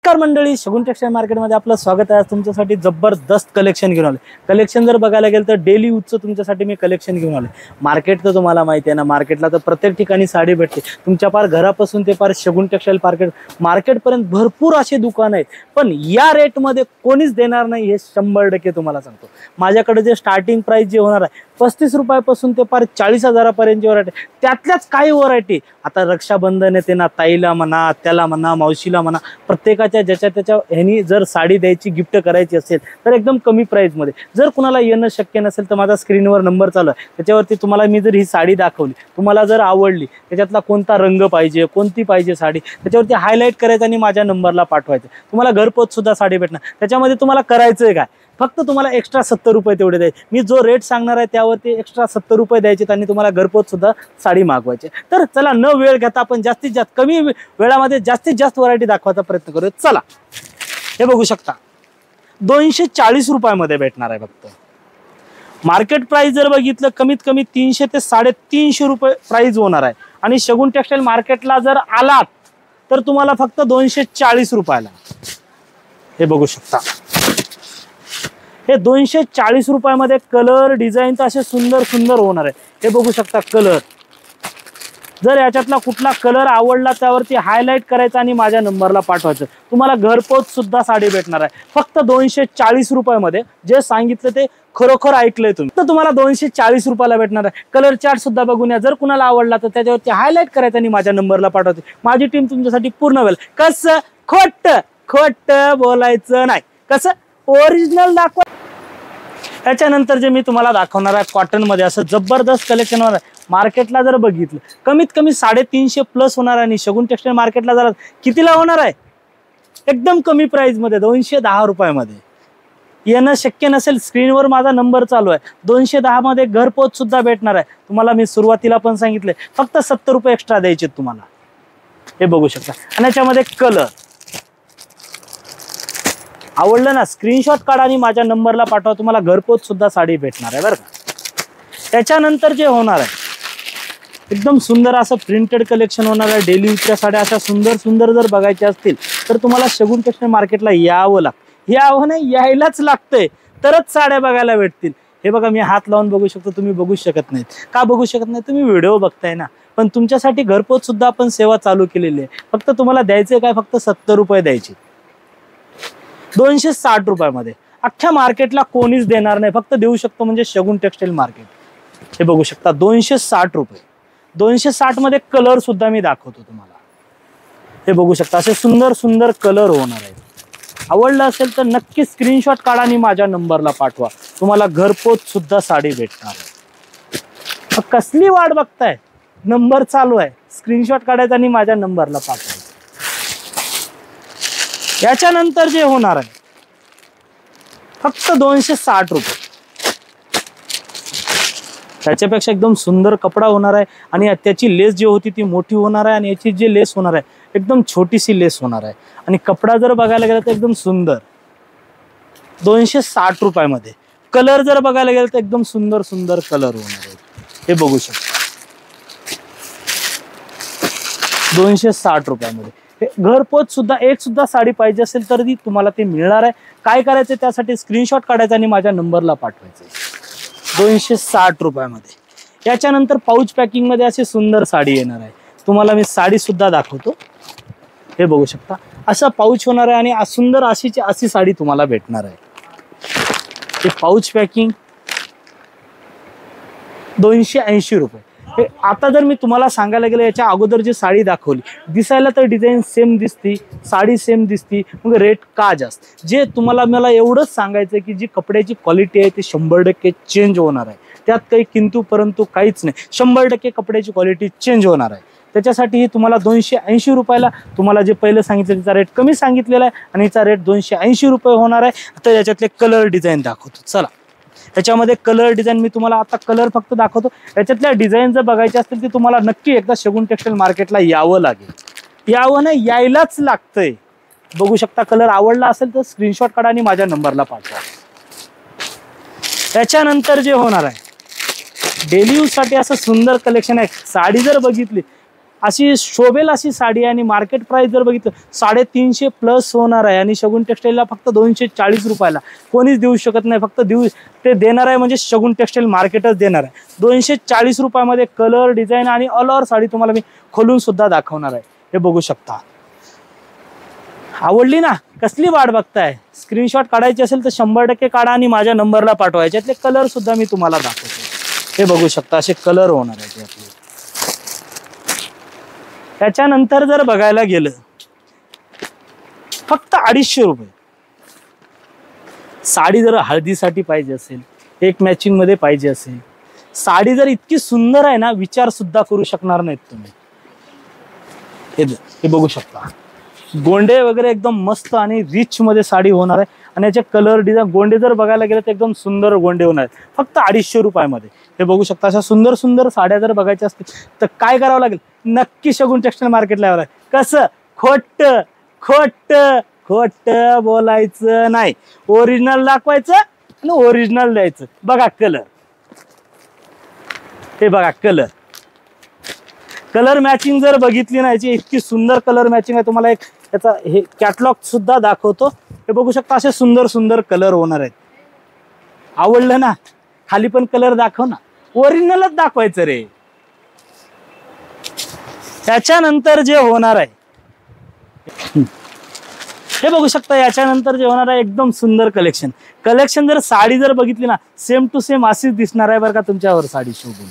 नमस्कार मंडळी, शगुन टेक्सटाईल मार्केटमध्ये आपलं स्वागत आहे। तुमच्यासाठी जबरदस्त कलेक्शन घेऊन आले। कलेक्शन जर बघायला गेलं तर डेली यूजचं तुमच्यासाठी मी कलेक्शन घेऊन आले। मार्केट तर तुम्हाला माहिती आहे ना, मार्केटला तर प्रत्येक ठिकाणी साडी भेटते। तुमच्या पार घरापासून ते पार शगुन टेक्सटाईल मार्केटपर्यंत भरपूर असे दुकान आहेत, पण या रेटमध्ये कोणीच देणार नाही हे 100% तुम्हाला सांगतो। माझ्याकडे जे स्टार्टिंग प्राइस जे होणार आहे 35 रुपयापासून ते पार 40,000 पर्यंतची व्हरायटी, त्यातल्याच काही व्हरायटी आता रक्षाबंधन येते ना, ताईला म्हणा, त्याला म्हणा, मावशीला म्हणा, प्रत्येकाच्या ज्याच्या त्याच्या ह्यानी जर साडी द्यायची, गिफ्ट करायची असेल तर एकदम कमी प्राइस मध्ये। जर कुणाला येणं शक्य नसेल तर माझा स्क्रीनवर नंबर चालू आहे, त्याच्यावरती तुम्हाला मी जर ही साडी दाखवली, तुम्हाला जर आवडली, त्याच्यातला कोणता रंग पाहिजे, कोणती पाहिजे साडी, त्याच्यावरती हायलाइट करायचं आणि माझ्या नंबरला पाठवायचं। तुम्हाला घरपोच सुद्धा साडी भेटणार। त्याच्यामध्ये तुम्हाला करायचंय काय, फक्त तुम्हाला एक्स्ट्रा 70 रुपये तेवढे द्यायचे। मी जो रेट सांगणार आहे त्यावरती एक्स्ट्रा 70 रुपये द्यायचे आणि तुम्हाला घरपोच सुद्धा साडी मागवायची। तर चला, न वेळ घेता आपण जास्तीत जास्त कमी वेळामध्ये जास्तीत जास्त व्हरायटी दाखवायचा प्रयत्न करूया। चला, हे बघू शकता 240 रुपयामध्ये भेटणार आहे। फक्त मार्केट प्राइस जर बघितलं कमीत कमी 300 ते 350 रुपये प्राइस होणार आहे। आणि शगुन टेक्सटाईल मार्केटला जर आलात तर तुम्हाला फक्त 240 रुपयाला हे बघू शकता। हे 240 रुपयामध्ये कलर डिझाईन तर असे सुंदर सुंदर होणार आहे। हे बघू शकता कलर, जर याच्यातला कुठला कलर आवडला त्यावरती हायलाइट करायचा आणि माझ्या नंबरला पाठवायचं। तुम्हाला घरपोच सुद्धा साडी भेटणार आहे फक्त 240 रुपयामध्ये। जे सांगितलं ते खरोखर ऐकलंय तुम्ही। तर तुम्हाला 240 रुपयाला भेटणार आहे। कलर चार्ट सुद्धा बघून या, जर कुणाला आवडला तर त्याच्यावरती हायलाइट करायचं आणि माझ्या नंबरला पाठवायचं। माझी टीम तुमच्यासाठी पूर्ण वेळ, कसं खोट बोलायचं नाही, कसं ओरिजिनल दाखवा। त्याच्यानंतर जे मी तुम्हाला दाखवणार आहे कॉटन मध्ये असं जबरदस्त कलेक्शन होणार आहे। मार्केटला जर बघितलं कमीत कमी 350 प्लस होणार आहे आणि शगुन टेक्सटाईल मार्केटला जर कितीला होणार आहे, एकदम कमी प्राइस मध्ये 210 रुपयामध्ये। येणं शक्य नसेल, स्क्रीनवर माझा नंबर चालू आहे। 210 मध्ये घरपोच सुद्धा भेटणार आहे। तुम्हाला मी सुरुवातीला पण सांगितले फक्त 70 रुपये एक्स्ट्रा द्यायचे तुम्हाला। हे बघू शकता। आणि याच्यामध्ये कलर आवडलं ना, स्क्रीनशॉट काढा आणि माझ्या नंबरला पाठवा, तुम्हाला घरपोच सुद्धा साडी भेटणार आहे बरं का। त्याच्यानंतर जे होणार आहे एकदम सुंदर असं प्रिंटेड कलेक्शन होणार आहे। डेली यूजच्या साड्या अशा सुंदर सुंदर जर बघायच्या असतील तर तुम्हाला शगुन टेक्सटाईल मार्केटला यावं लागतं। यावं नाही, यायलाच लागतंय तरच साड्या बघायला भेटतील। हे बघा, मी हात लावून बघू शकतो, तुम्ही बघू शकत नाहीत। का बघू शकत नाही, तुम्ही व्हिडिओ बघताय ना, पण तुमच्यासाठी घरपोच सुद्धा आपण सेवा चालू केलेली आहे। फक्त तुम्हाला द्यायचे काय, फक्त 70 रुपये द्यायचे 260 रुपयामध्ये। अख्ख्या मार्केटला कोणीच देणार नाही, फक्त देऊ शकतो म्हणजे शगुन टेक्सटाईल मार्केट। हे बघू शकता 260 रुपये। 260 मध्ये कलर सुद्धा मी दाखवतो तुम्हाला। हे बघू शकता, असे सुंदर सुंदर कलर होणार आहेत। आवडलं असेल तर नक्की स्क्रीनशॉट काढा आणि माझ्या नंबरला पाठवा, तुम्हाला घरपोच सुद्धा साडी भेटणार आहे। कसली वाट बघताय, नंबर चालू आहे, स्क्रीनशॉट काढायचा आणि माझ्या नंबरला पाठवायचा। याच्यानंतर जे होणार आहे फक्त 260 रुपये। त्याच्यापेक्षा एकदम सुंदर कपडा होणार आहे आणि त्याची लेस जी होती ती मोठी होणार आहे आणि याची जी लेस होणार आहे एकदम छोटीशी लेस होणार आहे। आणि कपडा जर बघायला गेला तर एकदम सुंदर 260 रुपयामध्ये। कलर जर बघायला गेला तर एकदम सुंदर सुंदर कलर होणार आहे। हे बघू शकता 260 रुपयामध्ये। घरपोच सुद्धा एक सुद्धा साडी पाहिजे असेल तर ती तुम्हाला ते मिळणार आहे। काय करायचं, त्यासाठी स्क्रीनशॉट काढायचा आणि माझ्या नंबरला पाठवायचं 260 रुपयामध्ये। याच्यानंतर पाऊच पॅकिंग मध्ये अशी सुंदर साडी येणार आहे। तुम्हाला मी साडी सुद्धा दाखवतो। हे बघू शकता, असा पाऊच होणार आहे आणि सुंदर अशी साडी तुम्हाला भेटणार आहे। हे पाऊच पॅकिंग 280 रुपये। आता जर मी तुम्हाला सांगायला गेलं, याच्या अगोदर जी साडी दाखवली दिसायला तर डिझाईन सेम दिसती, साडी सेम दिसती, मग रेट का जास्त। जे तुम्हाला मला एवढंच सांगायचं की जी कपड्याची क्वालिटी आहे ती 100% चेंज होणार आहे। त्यात काही किंतु परंतु काहीच नाही, 100% कपड्याची क्वालिटी चेंज होणार आहे। त्याच्यासाठी तुम्हाला 280 रुपयाला, तुम्हाला जे पहिलं सांगितलं त्याचा रेट कमी सांगितलेला आहे आणि याचा रेट 280 रुपये होणार आहे। आता याच्यातले कलर डिझाईन दाखवतो। चला, याच्यामध्ये कलर डिझाईन मी तुम्हाला आता कलर फक्त दाखवतो। याच्यातल्या डिझाईन जर बघायचे असतील तर तुम्हाला नक्की एकदा शगुन टेक्सटाईल मार्केटला यावं लागेल। यावं नाही, यायलाच लागतंय। बघू शकता, कलर आवडला असेल तर स्क्रीनशॉट काढा आणि माझ्या नंबरला पाठवा। त्याच्यानंतर जे होणार आहे डेली यूज साठी असं सुंदर कलेक्शन आहे। साडी जर बघितली अशी शोभेल अशी साडी आहे आणि मार्केट प्राइस जर बघितलं 350 प्लस होणार आहे आणि शगुन टेक्सटाईलला फक्त 240 रुपयाला कोणीच देऊ शकत नाही. फक्त ते देणार आहे म्हणजे शगुन टेक्सटाईल मार्केटच देणार आहे. 240 रुपयामध्ये कलर डिझाईन आणि ऑल ओव्हर साडी तुम्हाला मी खोलून सुद्धा दाखवणार आहे. हे बघू शकता. आवडली ना? कसली वाट बघताय? स्क्रीनशॉट काढायची असेल तर 100% काढा आणि माझ्या नंबरला पाठवा. याच्यातले कलर सुद्धा मी तुम्हाला दाखवतो. हे बघू शकता असे कलर होणार आहेत आपले. त्याच्यानंतर जर बघायला गेलं फक्त 250 रुपये. साडी जर हळदीसाठी पाहिजे असेल, एक मॅचिंग मध्ये पाहिजे असेल, साडी जर इतकी सुंदर आहे ना विचार सुद्धा करू शकणार नाहीत तुम्ही. हे बघू शकता. गोंडे वगैरे एकदम मस्त आणि रिच मध्ये साडी होणार आहे आणि याचे कलर डिझाईन गोंडे जर बघायला गेलं तर एकदम सुंदर गोंडे होणार आहेत फक्त 250 रुपयामध्ये. हे बघू शकता. अशा सुंदर सुंदर साड्या जर बघायच्या असतील तर काय करावं लागेल? नक्की शगुन टेक्सटाईल मार्केटला यावं लागेल. कसं? खोट खोट खोट बोलायचं नाही. ओरिजिनल दाखवायचं आणि ओरिजिनल द्यायचं. बघा कलर. हे बघा कलर. कलर मॅचिंग जर बघितली ना याची इतकी सुंदर कलर मॅचिंग आहे. तुम्हाला एक याचा हे कॅटलॉग सुद्धा दाखवतो. हे बघू शकता. असे सुंदर सुंदर कलर होणार आहेत. आवडलं ना? खाली पण कलर दाखव ना. ओरिजिनलच दाखवायचं रे. त्याच्यानंतर जे होणार आहे हे बघू शकता. याच्यानंतर जे होणार आहे एकदम सुंदर कलेक्शन. कलेक्शन जर साडी जर बघितली ना सेम टू सेम अशीच दिसणार आहे बरं का तुमच्यावर साडी शोभून.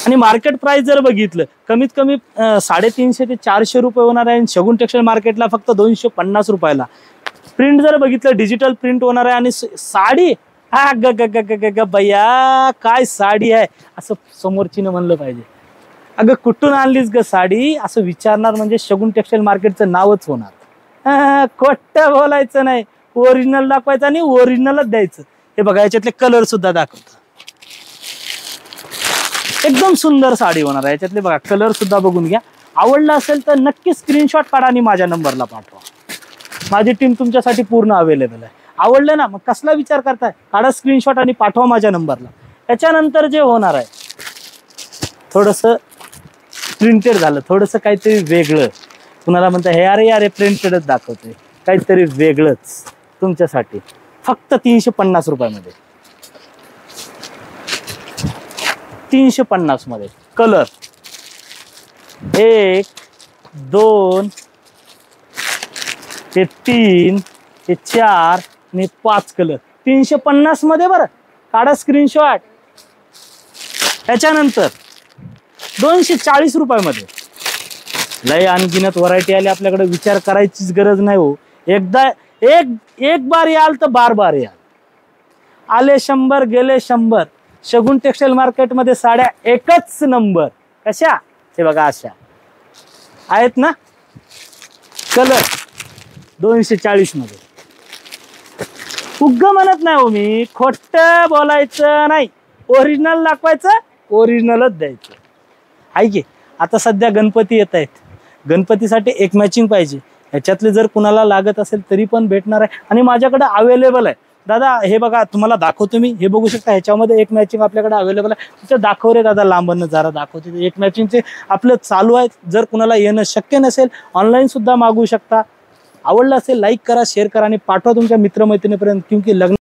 आणि मार्केट प्राइस जर बघितलं कमीत कमी 350 ते 400 रुपये होणार आहे. शगुन टेक्सटाईल मार्केटला फक्त 250 रुपयाला. प्रिंट जर बघितलं डिजिटल प्रिंट होणार आहे आणि साडी हा ग ग ग ग ग बया काय साडी आहे असं समोरचीनं म्हणलं पाहिजे. अगं कुठून आणलीस ग साडी असं विचारणार म्हणजे शगुन टेक्सटाईल मार्केटचं नावच होणार. खोटं बोलायचं नाही. ओरिजिनल दाखवायचं आणि ओरिजिनलच द्यायचं. हे बघा याच्यातले कलर सुद्धा दाखवतात. एकदम सुंदर साडी होणार आहे. याच्यातले बघा कलर सुद्धा बघून घ्या. आवडलं असेल तर नक्की स्क्रीनशॉट काढा आणि माझ्या नंबरला पाठवा. माझी टीम तुमच्यासाठी पूर्ण अवेलेबल आहे. आवडलं ना? मग कसला विचार करताय? काढा स्क्रीनशॉट आणि पाठवा माझ्या नंबरला. त्याच्यानंतर जे होणार आहे थोडंसं प्रिंटेड झालं, थोडंसं काहीतरी वेगळं. कुणाला म्हणता हे अरे यार प्रिंटेडच दाखवते, काहीतरी वेगळंच तुमच्यासाठी फक्त 350 रुपयामध्ये. 350 मध्ये कलर 1 2 ते 3 ते 4 आणि 5 कलर 350 मध्ये. बरं काढा स्क्रीनशॉट. त्याच्यानंतर 240 रुपयामध्ये लय अनगिनत व्हरायटी आली आपल्याकडे. विचार करायचीच गरज नाही हो. एकदा एक बार याल तर बार याल. आले 100 गेले 100. शगुन टेक्सटाईल मार्केटमध्ये साड्या एकच नंबर. कशा? हे बघा अशा आहेत ना. कलर 240 मध्ये. उग्ग म्हणत नाही हो मी. खोट बोलायचं नाही. ओरिजिनल दाखवायचं, ओरिजिनलच द्यायचं. आहे की आता सध्या गणपती येत आहेत. गणपतीसाठी एक मॅचिंग पाहिजे. ह्याच्यातले जर कुणाला लागत असेल तरी पण भेटणार आहे आणि माझ्याकडे अवेलेबल आहे. दादा हे बघा तुम्हाला दाखवतो मी. हे बघू शकता ह्याच्यामध्ये एक मॅचिंग आपल्याकडे अवेलेबल आहे. तिथे दाखव रे दादा लांबनं जरा दाखवते. एक मॅचिंगचे आपलं चालू आहे. जर कुणाला येणं शक्य नसेल ऑनलाईन सुद्धा मागवू शकता. आवडलं असेल लाईक करा, शेअर करा आणि पाठवा तुमच्या मित्रमैत्रिणीपर्यंत. क्योंकि लग्न